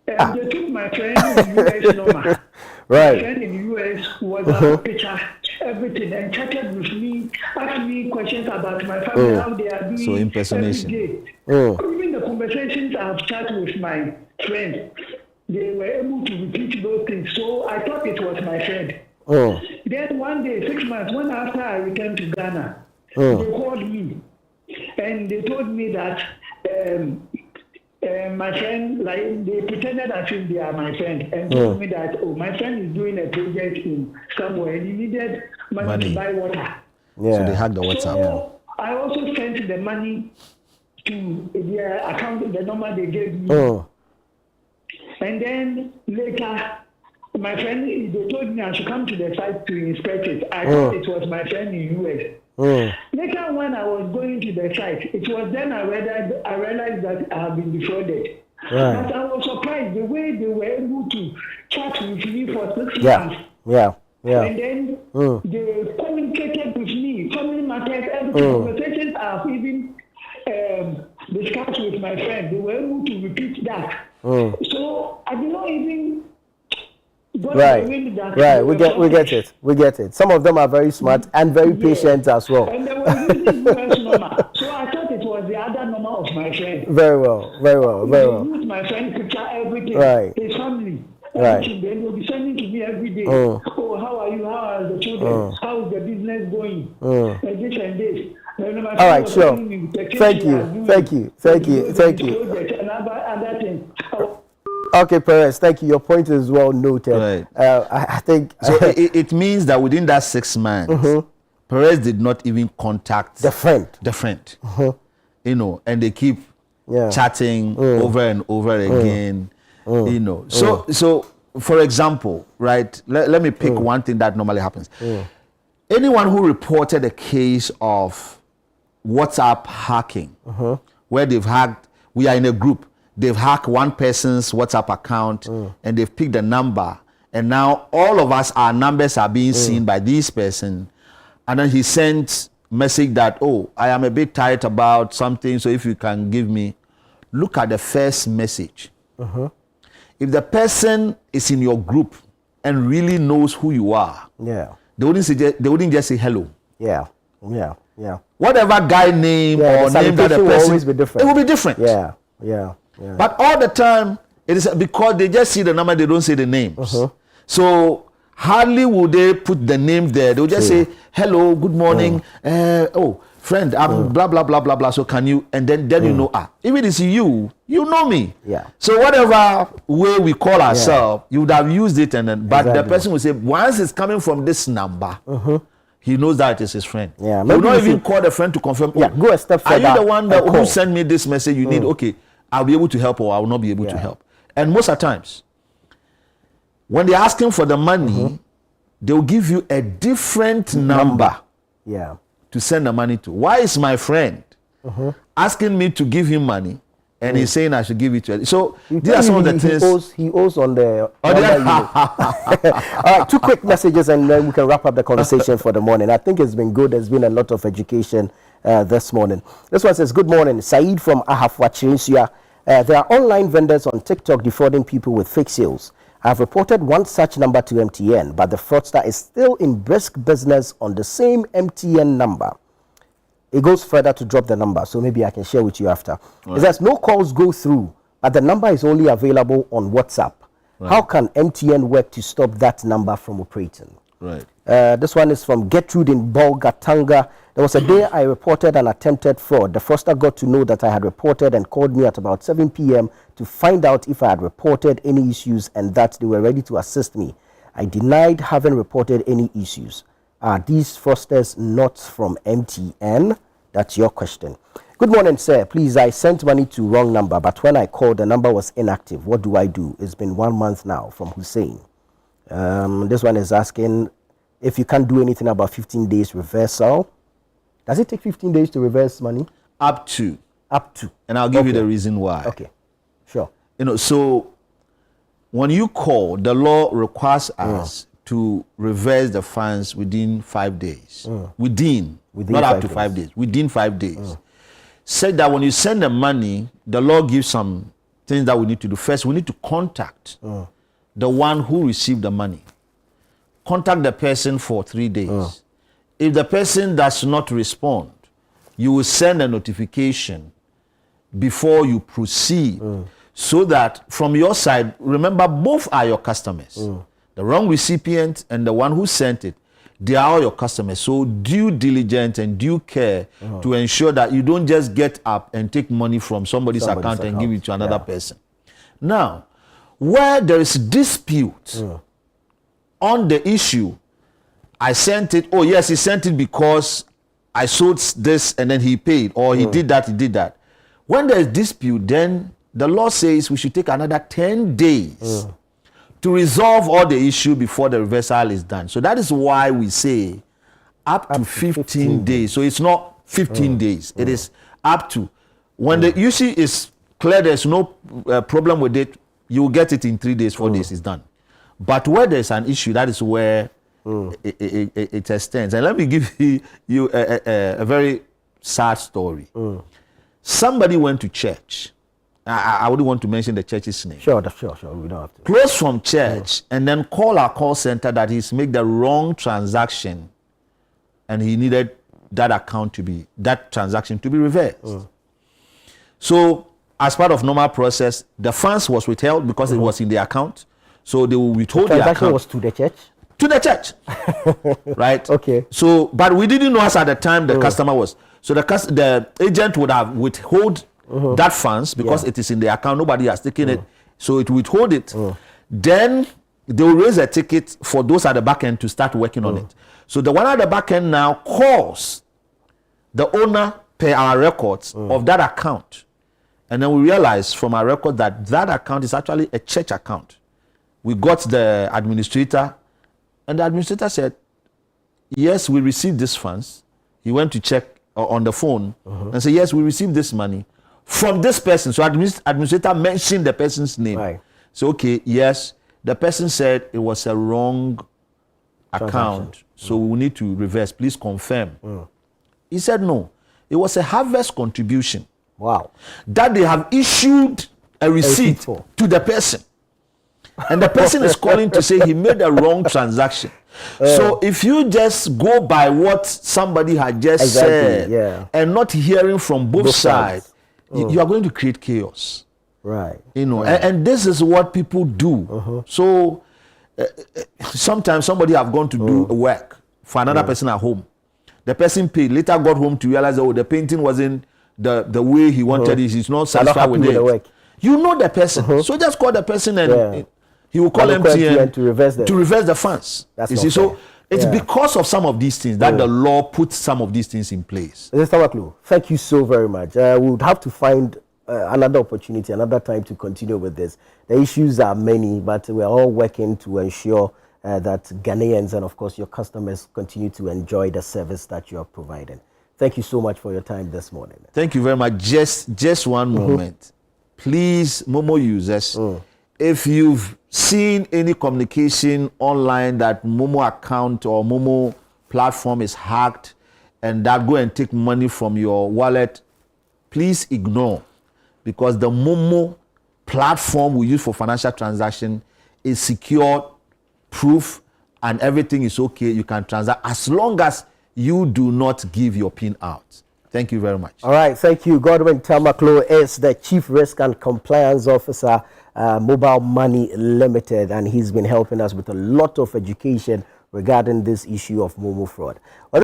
And they took my friend in the US number. Right. My friend in the US WhatsApp picture, everything, and chatted with me, asked me questions about my family, how they are doing. So impersonation. Even the conversations I've chatted with my friend, they were able to repeat those things. So I thought it was my friend. Then one day, 6 months, when after I returned to Ghana, they called me and they told me that my friend, like, they pretended as if they are my friend and told me that, oh, my friend is doing a project in somewhere and he needed money to buy water. So they hacked the WhatsApp. So I also sent the money to their account, the number they gave me. And then later, my friend, they told me I should come to the site to inspect it. I thought it was my friend in US. Later, when I was going to the site, it was then I realized that I have been defrauded. Right. But I was surprised the way they were able to chat with me for 6 months. And then they communicated with me, family matters, every conversations I've even discussed with my friend. They were able to repeat that. So I did not even. Right. We get it. Some of them are very smart and very patient as well. And they were using US number. So I thought it was the other number of my friend. Very well. They used my friend picture, everything. Right. His family. Right. They will be sending to me every day. Oh, how are you? How are the children? How is the business going? And this and this. All right, sure. Thank you. Another thing. Okay, Perez, thank you. Your point is well noted. Right. I think... So it means that within that 6 months, Perez did not even contact the friend. You know, and they keep chatting over and over again, you know. So for example, right, let me pick one thing that normally happens. Anyone who reported a case of WhatsApp hacking, where they've hacked, we are in a group, they've hacked one person's WhatsApp account and they've picked the number, and now all of us, our numbers are being seen by this person, and then he sent message that, oh, I am a bit tired about something, so if you can give me, look at the first message. If the person is in your group and really knows who you are, they wouldn't just say hello. Whatever guy name or name that the person, will always be different. It will be different. But all the time, it is because they just see the number, they don't say the names. So hardly will they put the name there. They'll just say, hello, good morning. Oh, friend, I'm blah, blah, blah, blah, blah. So can you, and then you know, if it is you know me. So whatever way we call ourselves, you would have used it, and then, but the person will say, once it's coming from this number, he knows that it is his friend. He will not even call the friend to confirm. Go a step further. Are you the one who sent me this message? You need, okay, I'll be able to help or I will not be able to help. And most of the times, when they're asking for the money, they'll give you a different number to send the money to. Why is my friend asking me to give him money and he's saying I should give it to him? So these are some of the things. He owes on the... All right, 2 quick messages and then we can wrap up the conversation for the morning. I think it's been good. There's been a lot of education this morning. This one says, good morning. Saeed from Ahafwa Chinsua. There are online vendors on TikTok defrauding people with fake sales. I have reported one such number to MTN, but the fraudster is still in brisk business on the same MTN number. It goes further to drop the number, so maybe I can share with you after. It says no calls go through, but the number is only available on WhatsApp. How can MTN work to stop that number from operating? This one is from Gertrude in Bolgatanga. There was a day I reported an attempted fraud. The fraudster got to know that I had reported and called me at about 7 p.m. to find out if I had reported any issues and that they were ready to assist me. I denied having reported any issues. Are these fraudsters not from MTN? That's your question. Good morning, sir. Please, I sent money to wrong number, but when I called, the number was inactive. What do I do? It's been 1 month now. From Hussein. This one is asking if you can't do anything about 15 days reversal. Does it take 15 days to reverse money? Up to. And I'll give you the reason why. Okay, sure. So when you call, the law requires us to reverse the funds within 5 days. Within not up to 5 days. Within 5 days. Said that when you send the money, the law gives some things that we need to do. First, we need to contact the one who received the money. Contact the person for 3 days. If the person does not respond, you will send a notification before you proceed, so that from your side, remember, both are your customers. The wrong recipient and the one who sent it, they are all your customers. So due diligence and due care to ensure that you don't just get up and take money from somebody's account and give it to another person. Now, where there is dispute on the issue, I sent it, oh yes, he sent it because I sold this and then he paid, or he did that. When there is dispute, then the law says we should take another 10 days to resolve all the issue before the reversal is done. So that is why we say up to 15 days. So it's not 15 days. It is up to. When the issue is clear, there's no problem with it, you will get it in 3 days, 4 days, it's done. But where there's an issue, that is where it extends. And let me give you a very sad story. Somebody went to church. I wouldn't want to mention the church's name. Sure. We don't have to. Close from church and then call our call center that he's made the wrong transaction and he needed that transaction to be reversed. So as part of normal process, the funds was withheld because it was in the account. So they will withhold the account. Transaction was to the church? To the church. Right? Okay. So, but we didn't know us at the time the customer was. So the agent would have withhold that funds because it is in the account. Nobody has taken it. So it will withhold it. Then they will raise a ticket for those at the back end to start working on it. So the one at the back end now calls the owner per our records of that account. And then we realize from our record that that account is actually a church account. We got the administrator, and the administrator said, yes, we received these funds. He went to check on the phone and said, yes, we received this money from this person. So administrator mentioned the person's name. Right. So, okay, yes, the person said it was a wrong account, so we need to reverse. Please confirm. He said no. It was a harvest contribution. Wow. That they have issued a receipt to the person. And the person is calling to say he made a wrong transaction. So if you just go by what somebody had just said and not hearing from both sides, you are going to create chaos. Right. And this is what people do. So sometimes somebody have gone to do work for another person at home. The person paid, later got home to realize, oh, the painting wasn't the way he wanted it. He's not satisfied with it. You know the person. So just call the person and he will call MTN to reverse the funds. You see, so it's because of some of these things that the law puts some of these things in place. Mr. Tamakloe, thank you so very much. We would have to find another opportunity, another time to continue with this. The issues are many, but we're all working to ensure that Ghanaians and, of course, your customers continue to enjoy the service that you are providing. Thank you so much for your time this morning. Thank you very much. Just one moment. Please, MoMo users, if you've seen any communication online that MoMo account or MoMo platform is hacked and that go and take money from your wallet, please ignore, because the MoMo platform we use for financial transaction is secure, proof, and everything is okay. You can transact as long as you do not give your PIN out. Thank you very much. All right, thank you. Godwin Tamakloe is the Chief Risk and Compliance Officer, Mobile Money Limited, and he's been helping us with a lot of education regarding this issue of MoMo fraud. Well,